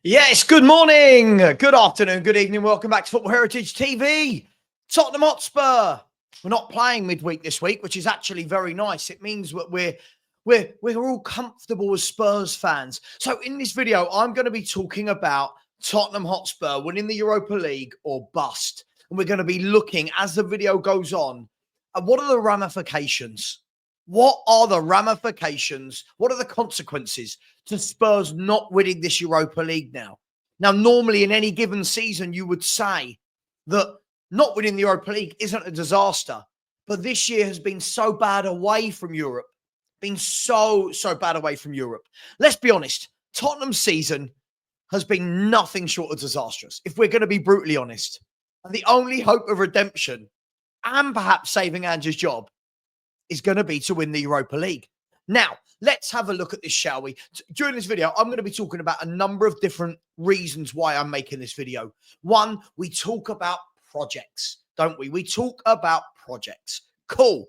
Yes, good morning, good afternoon, good evening. Welcome back to Football Heritage TV. Tottenham Hotspur. We're not playing midweek this week, which is actually very nice. It means that we're all comfortable as Spurs fans. So in this video, I'm going to be talking about Tottenham Hotspur winning the Europa League or bust. And we're going to be looking, as the video goes on, at what are the ramifications? What are the ramifications? What are the consequences to Spurs not winning this Europa League now? Now, normally in any given season, you would say that not winning the Europa League isn't a disaster. But this year has been so bad away from Europe. Been so bad away from Europe. Let's be honest. Tottenham's season has been nothing short of disastrous, if we're going to be brutally honest. And the only hope of redemption and perhaps saving Ange's job is going to be to win the Europa League. Now, let's have a look at this, shall we? During this video, I'm going to be talking about a number of different reasons why I'm making this video. One, we talk about projects, don't we? We talk about projects. Cool.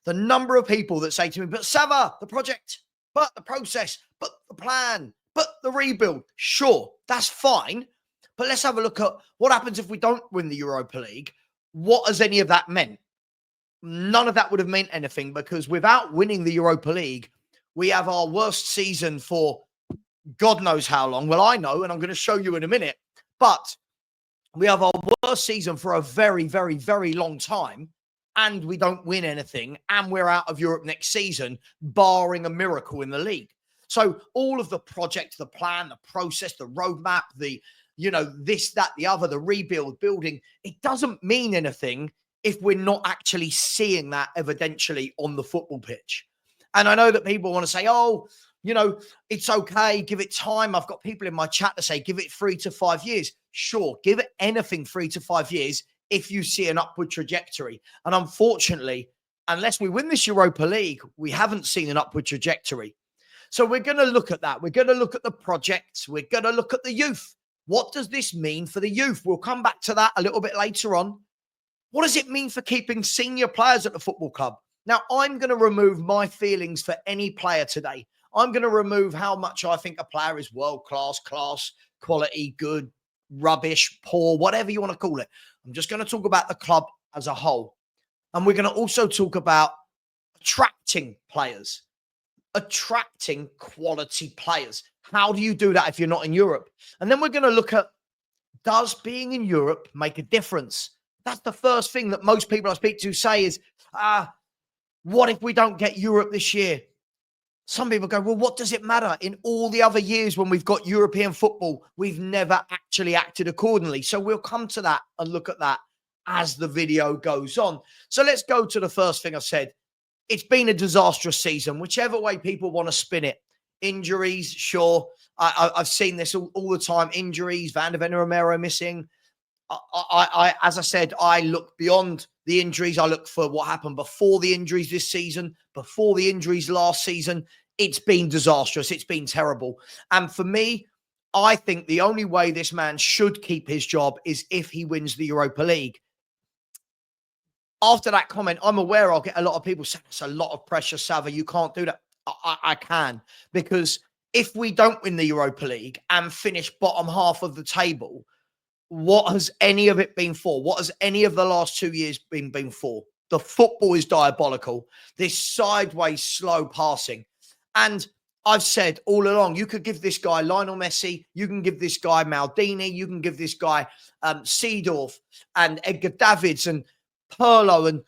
The number of people that say to me, but Sava, the project, but the process, but the plan, but the rebuild. Sure, that's fine. But let's have a look at what happens if we don't win the Europa League. What has any of that meant? None of that would have meant anything, because without winning the Europa League, we have our worst season for God knows how long. Well, I know, and I'm going to show you in a minute, but we have our worst season for a very, very, very long time, and we don't win anything, and we're out of Europe next season, barring a miracle in the league. So all of the project, the plan, the process, the roadmap, this, that, the other, the rebuild, building, it doesn't mean anything if we're not actually seeing that evidentially on the football pitch. And I know that people want to say, oh, it's okay, give it time. I've got people in my chat that say, give it 3 to 5 years. Sure, give it anything 3 to 5 years if you see an upward trajectory. And unfortunately, unless we win this Europa League, we haven't seen an upward trajectory. So we're going to look at that. We're going to look at the projects. We're going to look at the youth. What does this mean for the youth? We'll come back to that a little bit later on. What does it mean for keeping senior players at the football club? Now, I'm going to remove my feelings for any player today. I'm going to remove how much I think a player is world-class, quality, good, rubbish, poor, whatever you want to call it. I'm just going to talk about the club as a whole. And we're going to also talk about attracting players, attracting quality players. How do you do that if you're not in Europe? And then we're going to look at, does being in Europe make a difference? That's the first thing that most people I speak to say is, what if we don't get Europe this year? Some people go, well, what does it matter? In all the other years when we've got European football, we've never actually acted accordingly. So we'll come to that and look at that as the video goes on. So let's go to the first thing I said. It's been a disastrous season, whichever way people want to spin it. Injuries, sure. I've seen this all the time. Injuries, Van de Ven Romero missing. As I said, I look beyond the injuries. I look for what happened before the injuries this season, before the injuries last season. It's been disastrous. It's been terrible. And for me, I think the only way this man should keep his job is if he wins the Europa League. After that comment, I'm aware I'll get a lot of people saying, it's a lot of pressure, Sava. You can't do that. I can, because if we don't win the Europa League and finish bottom half of the table, what has any of it been for? What has any of the last 2 years been for? The football is diabolical. This sideways, slow passing. And I've said all along, you could give this guy Lionel Messi, you can give this guy Maldini, you can give this guy Seedorf and Edgar Davids and Pirlo and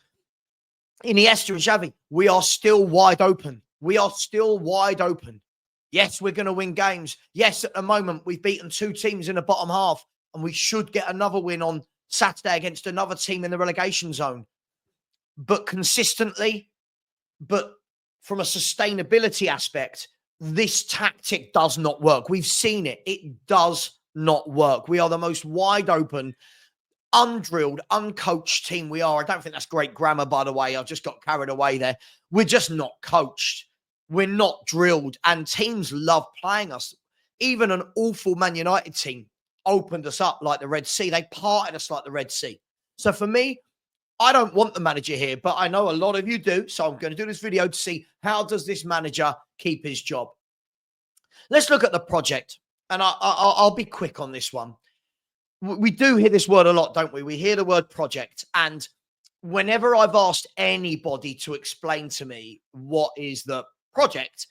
Iniesta and Xavi. We are still wide open. We are still wide open. Yes, we're going to win games. Yes, at the moment, we've beaten 2 teams in the bottom half. And we should get another win on Saturday against another team in the relegation zone. But consistently, but from a sustainability aspect, this tactic does not work. We've seen it. It does not work. We are the most wide open, undrilled, uncoached team we are. I don't think that's great grammar, by the way. I've just got carried away there. We're just not coached. We're not drilled. And teams love playing us. Even an awful Man United team opened us up like the Red Sea. They parted us like the Red Sea. So for me, I don't want the manager here, but I know a lot of you do. So I'm going to do this video to see, how does this manager keep his job? Let's look at the project. and I'll be quick on this one. We do hear this word a lot, don't we? We hear the word project. And whenever I've asked anybody to explain to me what is the project,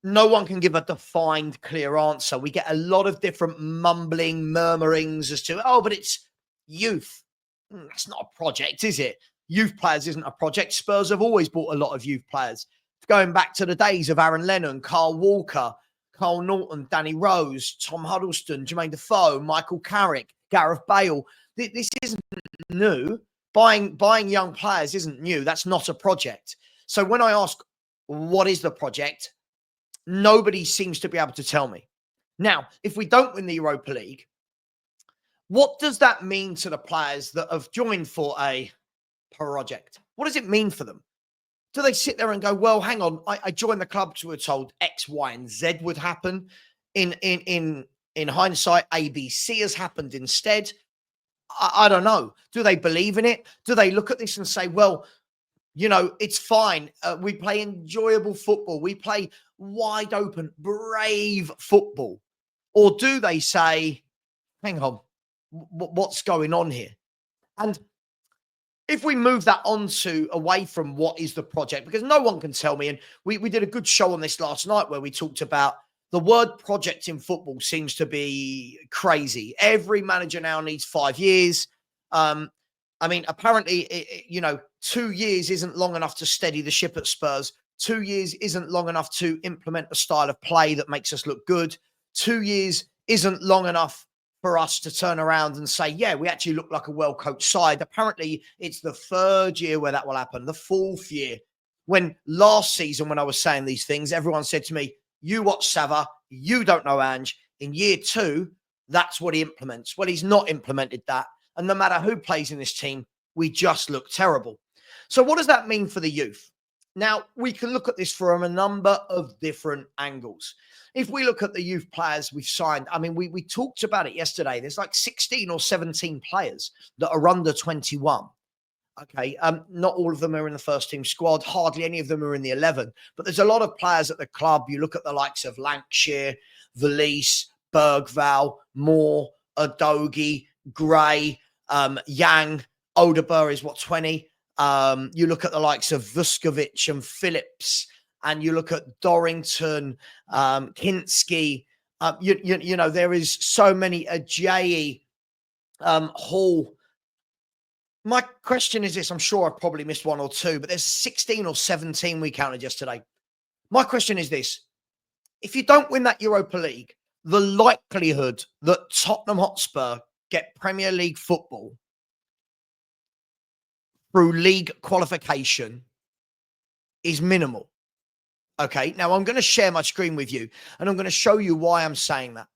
no one can give a defined, clear answer. We get a lot of different mumbling, murmurings as to, oh, but it's youth. That's not a project, is it? Youth players isn't a project. Spurs have always bought a lot of youth players. Going back to the days of Aaron Lennon, Carl Walker, Carl Norton, Danny Rose, Tom Huddleston, Jermaine Defoe, Michael Carrick, Gareth Bale. This isn't new. Buying young players isn't new. That's not a project. So when I ask, what is the project? Nobody seems to be able to tell me. Now, if we don't win the Europa League, what does that mean to the players that have joined for a project? What does it mean for them? Do they sit there and go, well, hang on, I joined the club because we were told X, Y, and Z would happen. In hindsight, ABC has happened instead. I don't know. Do they believe in it? Do they look at this and say, well, you know, it's fine. We play enjoyable football. We play wide open, brave football. Or do they say, hang on, what's going on here? And if we move that away from what is the project, because no one can tell me, and we did a good show on this last night where we talked about the word project in football seems to be crazy. Every manager now needs 5 years. I mean, apparently, 2 years isn't long enough to steady the ship at Spurs. 2 years isn't long enough to implement a style of play that makes us look good. 2 years isn't long enough for us to turn around and say, yeah, we actually look like a well-coached side. Apparently, it's the 3rd year where that will happen, the 4th year. When last season, when I was saying these things, everyone said to me, you watch Sava, you don't know Ange. In year 2, that's what he implements. Well, he's not implemented that. And no matter who plays in this team, we just look terrible. So what does that mean for the youth? Now, we can look at this from a number of different angles. If we look at the youth players we've signed, I mean, we talked about it yesterday. There's like 16 or 17 players that are under 21. Okay, not all of them are in the first team squad. Hardly any of them are in the 11. But there's a lot of players at the club. You look at the likes of Lancashire, Valise, Bergval, Moore, Adogi, Gray, Yang, Odeber is 20. You look at the likes of Vuskovic and Phillips, and you look at Dorrington, Kinski. You know, there is so many, Ajayi, Hall. My question is this, I'm sure I've probably missed 1 or 2, but there's 16 or 17 we counted yesterday. My question is this. If you don't win that Europa League, the likelihood that Tottenham Hotspur get Premier League football through league qualification is minimal. Okay, now I'm going to share my screen with you, and I'm going to show you why I'm saying that.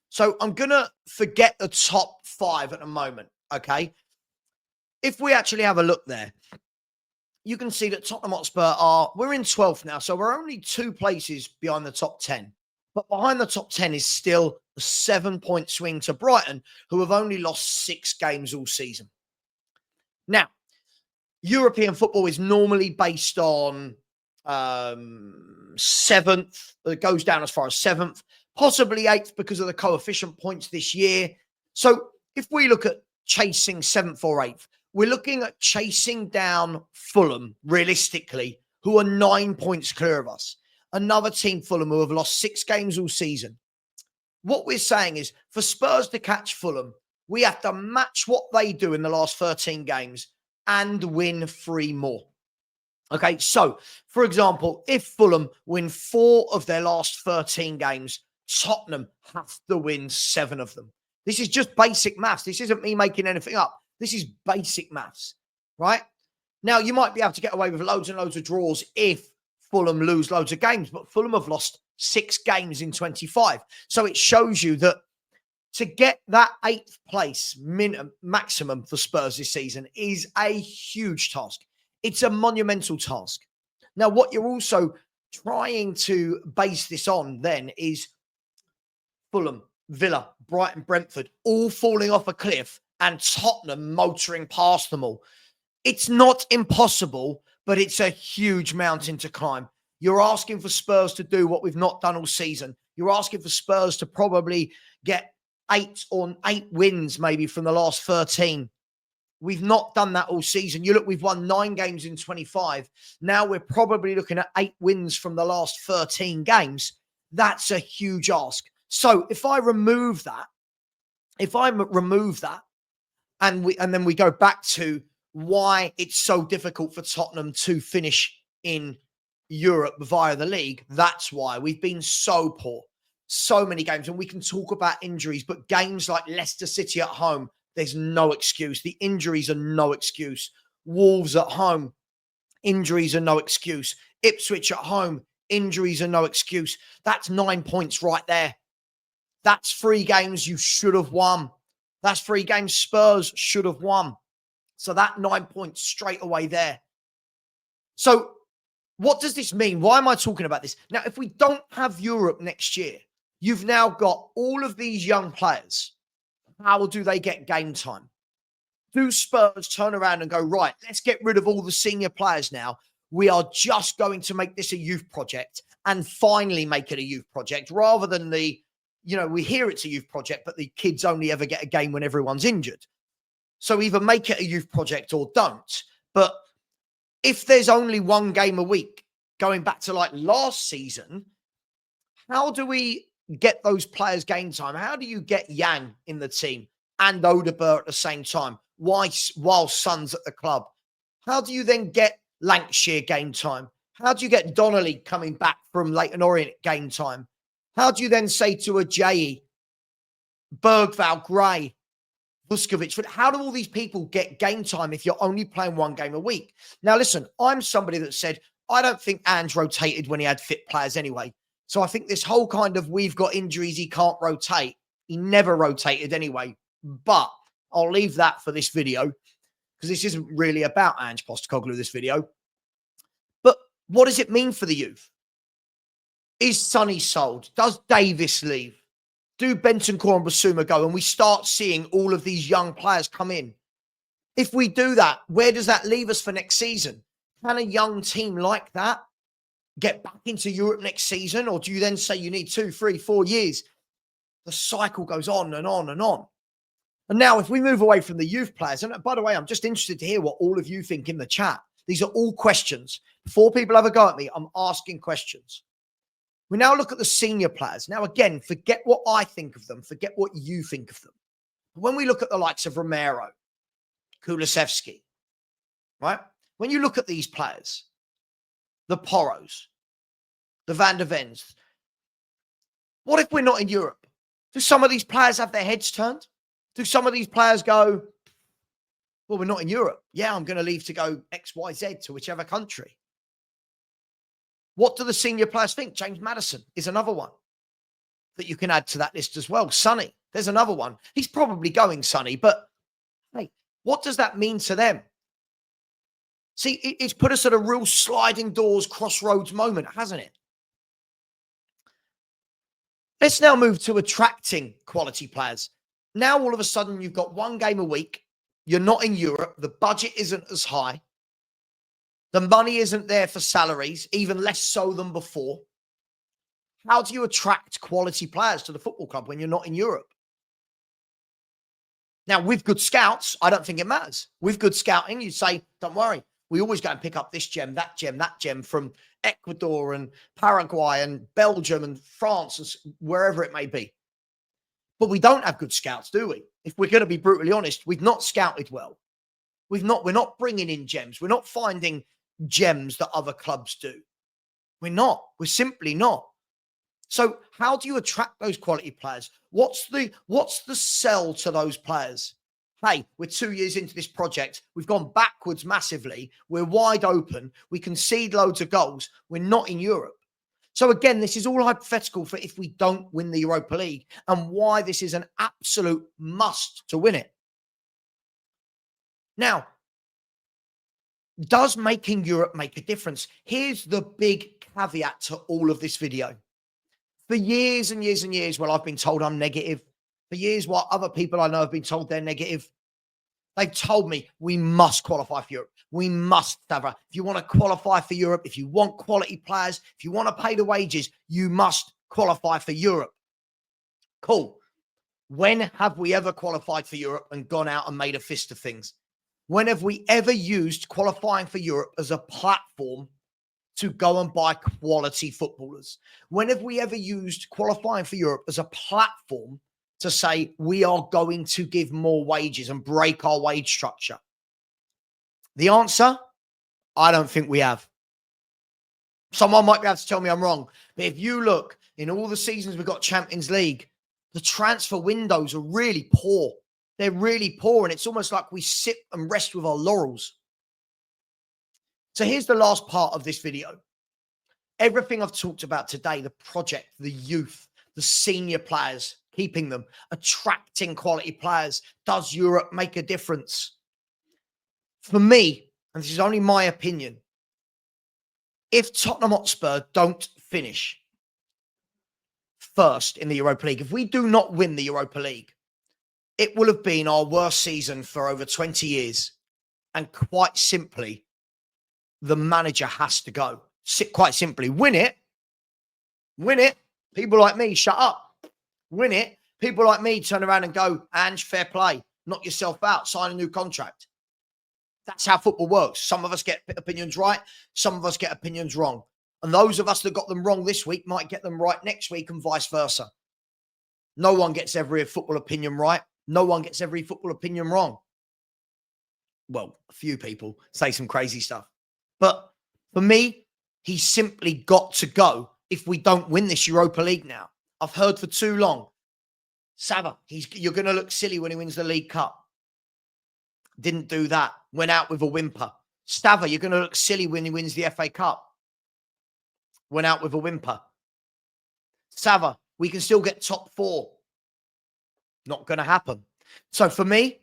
So I'm going to forget the top 5 at the moment, okay? If we actually have a look there, you can see that Tottenham Hotspur we're in 12th now, so we're only 2 places behind the top 10. But behind the top 10 is still a 7-point swing to Brighton, who have only lost 6 games all season. Now, European football is normally based on 7th. It goes down as far as 7th, possibly 8th because of the coefficient points this year. So if we look at chasing 7th or 8th, we're looking at chasing down Fulham, realistically, who are 9 points clear of us. Another team, Fulham, who have lost 6 games all season. What we're saying is, for Spurs to catch Fulham, we have to match what they do in the last 13 games and win 3 more. Okay, so, for example, if Fulham win 4 of their last 13 games, Tottenham have to win 7 of them. This is just basic maths. This isn't me making anything up. This is basic maths, right? Now, you might be able to get away with loads and loads of draws if Fulham lose loads of games, but Fulham have lost 6 games in 25. So it shows you that to get that 8th place maximum for Spurs this season is a huge task. It's a monumental task. Now, what you're also trying to base this on then is Fulham, Villa, Brighton, Brentford, all falling off a cliff and Tottenham motoring past them all. It's not impossible, but it's a huge mountain to climb. You're asking for Spurs to do what we've not done all season. You're asking for Spurs to probably get 8 wins maybe from the last 13. We've not done that all season. You look, we've won 9 games in 25. Now we're probably looking at 8 wins from the last 13 games. That's a huge ask. So if I remove that, and then we go back to why it's so difficult for Tottenham to finish in Europe via the league, that's why we've been so poor. So many games, and we can talk about injuries, but games like Leicester City at home, there's no excuse. The injuries are no excuse. Wolves at home, injuries are no excuse. Ipswich at home, injuries are no excuse. That's 9 points right there. That's 3 games you should have won. That's 3 games Spurs should have won. So that 9 points straight away there. So what does this mean? Why am I talking about this? Now, if we don't have Europe next year, you've now got all of these young players. How do they get game time? Do Spurs turn around and go, right, let's get rid of all the senior players now. We are just going to make this a youth project and finally make it a youth project rather than we hear it's a youth project, but the kids only ever get a game when everyone's injured. So either make it a youth project or don't. But if there's only 1 game a week, going back to like last season, how do we get those players game time? How do you get Yang in the team and Odegaard at the same time while Son's at the club? How do you then get Lancashire game time? How do you get Donnelly coming back from Leyton Orient game time? How do you then say to Ajayi, Bergvall, Gray, Vuskovic, how do all these people get game time if you're only playing 1 game a week? Now, listen, I'm somebody that said, I don't think Ange rotated when he had fit players anyway. So I think this whole kind of we've got injuries, he can't rotate. He never rotated anyway. But I'll leave that for this video because this isn't really about Ange Postecoglou, this video. But what does it mean for the youth? Is Sonny sold? Does Davis leave? Do Bentancur and Basuma go? And we start seeing all of these young players come in. If we do that, where does that leave us for next season? Can a young team like that get back into Europe next season? Or do you then say you need 2, 3, 4 years? The cycle goes on and on and on. And now if we move away from the youth players, and by the way, I'm just interested to hear what all of you think in the chat. These are all questions. Before people have a go at me, I'm asking questions. We now look at the senior players. Now, again, forget what I think of them. Forget what you think of them. When we look at the likes of Romero, Kulusevski, right? When you look at these players, the Poros, the Van der Vens, what if we're not in Europe? Do some of these players have their heads turned? Do some of these players go, well, we're not in Europe. Yeah, I'm going to leave to go X, Y, Z to whichever country. What do the senior players think? James Maddison is another one that you can add to that list as well. Sonny, there's another one. He's probably going Sonny, but hey, what does that mean to them? See, it's put us at a real sliding doors, crossroads moment, hasn't it? Let's now move to attracting quality players. Now, all of a sudden, you've got 1 game a week. You're not in Europe. The budget isn't as high. The money isn't there for salaries, even less so than before. How do you attract quality players to the football club when you're not in Europe? Now, with good scouts, I don't think it matters. With good scouting, you say, don't worry. We always go and pick up this gem, that gem from Ecuador and Paraguay and Belgium and France and wherever it may be. But we don't have good scouts, do we? If we're going to be brutally honest, we've not scouted well. We're not bringing in gems. We're not finding gems that other clubs do. We're not. We're simply not. So how do you attract those quality players? What's the sell to those players? Hey, we're 2 years into this project. We've gone backwards massively. We're wide open. We concede loads of goals. We're not in Europe. So again, this is all hypothetical for if we don't win the Europa League and why this is an absolute must to win it. Now, does making Europe make a difference? Here's the big caveat to all of this video. For years and years and years, well, I've been told I'm negative. For years, while other people I know have been told they're negative, they've told me we must qualify for Europe. We must, Stavra. If you want to qualify for Europe, if you want quality players, if you want to pay the wages, you must qualify for Europe. Cool. When have we ever qualified for Europe and gone out and made a fist of things? When have we ever used qualifying for Europe as a platform to go and buy quality footballers? When have we ever used qualifying for Europe as a platform to say we are going to give more wages and break our wage structure? The answer, I don't think we have. Someone might be able to tell me I'm wrong, but if you look in all the seasons we've got Champions League, the transfer windows are really poor. They're really poor, and it's almost like we sit and rest with our laurels. So here's the last part of this video. Everything I've talked about today, the project, the youth, the senior players, keeping them, attracting quality players. Does Europe make a difference? For me, and this is only my opinion, if Tottenham Hotspur don't finish first in the Europa League, if we do not win the Europa League, it will have been our worst season for over 20 years. And quite simply, the manager has to go. Quite simply, win it. Win it. People like me, shut up. Win it. People like me turn around and go, Ange, fair play. Knock yourself out. Sign a new contract. That's how football works. Some of us get opinions right. Some of us get opinions wrong. And those of us that got them wrong this week might get them right next week and vice versa. No one gets every football opinion right. No one gets every football opinion wrong. Well, a few people say some crazy stuff. But for me, he's simply got to go if we don't win this Europa League now. I've heard for too long. Sava, you're going to look silly when he wins the League Cup. Didn't do that. Went out with a whimper. Stava, you're going to look silly when he wins the FA Cup. Went out with a whimper. Sava, we can still get top 4. Not going to happen. So for me,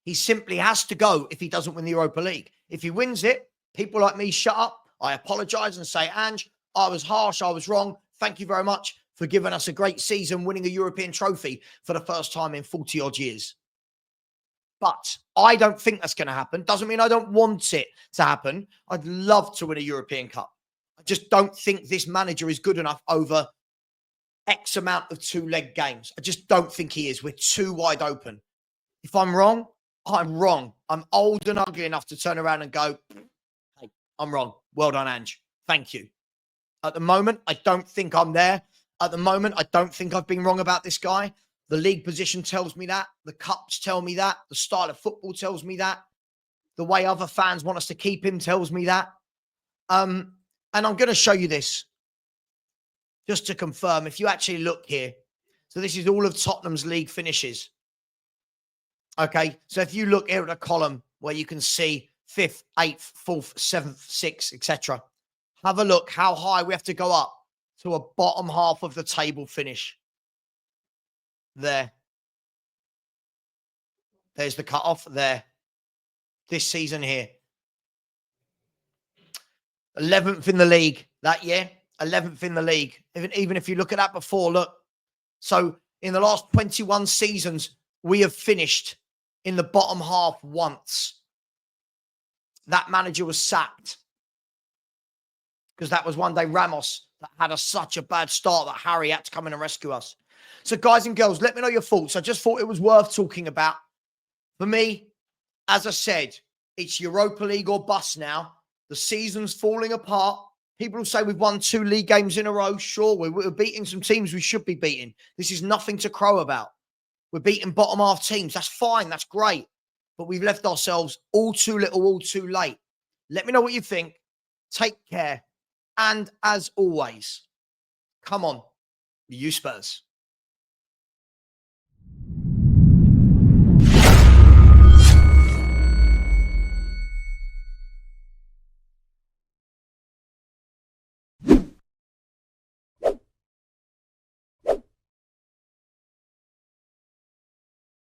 he simply has to go if he doesn't win the Europa League. If he wins it, people like me shut up. I apologise and say, Ange, I was harsh. I was wrong. Thank you very much for giving us a great season, winning a European trophy for the first time in 40 odd years. But I don't think that's going to happen. Doesn't mean I don't want it to happen. I'd love to win a European Cup. I just don't think this manager is good enough over X amount of 2-leg games. I just don't think he is. We're too wide open. If I'm wrong, I'm wrong. I'm old and ugly enough to turn around and go, hey, I'm wrong. Well done, Ange. Thank you. At the moment, I don't think I'm there. At the moment, I don't think I've been wrong about this guy. The league position tells me that. The cups tell me that. The style of football tells me that. The way other fans want us to keep him tells me that. And I'm going to show you this just to confirm. If you actually look here, so this is all of Tottenham's league finishes. Okay, so if you look here at a column where you can see 5th, 8th, 4th, 7th, 6th, etc. Have a look how high we have to go up to a bottom half of the table finish. There. There's the cutoff there. This season here. 11th in the league that year. 11th in the league. Even if you look at that before, look. So in the last 21 seasons, we have finished in the bottom half once. That manager was sacked. Because that was one day Ramos that had such a bad start that Harry had to come in and rescue us. So guys and girls, let me know your thoughts. I just thought it was worth talking about. For me, as I said, it's Europa League or bust now. The season's falling apart. People will say we've won 2 league games in a row. Sure, we're beating some teams we should be beating. This is nothing to crow about. We're beating bottom half teams. That's fine. That's great. But we've left ourselves all too little, all too late. Let me know what you think. Take care. And as always, come on, you Spurs.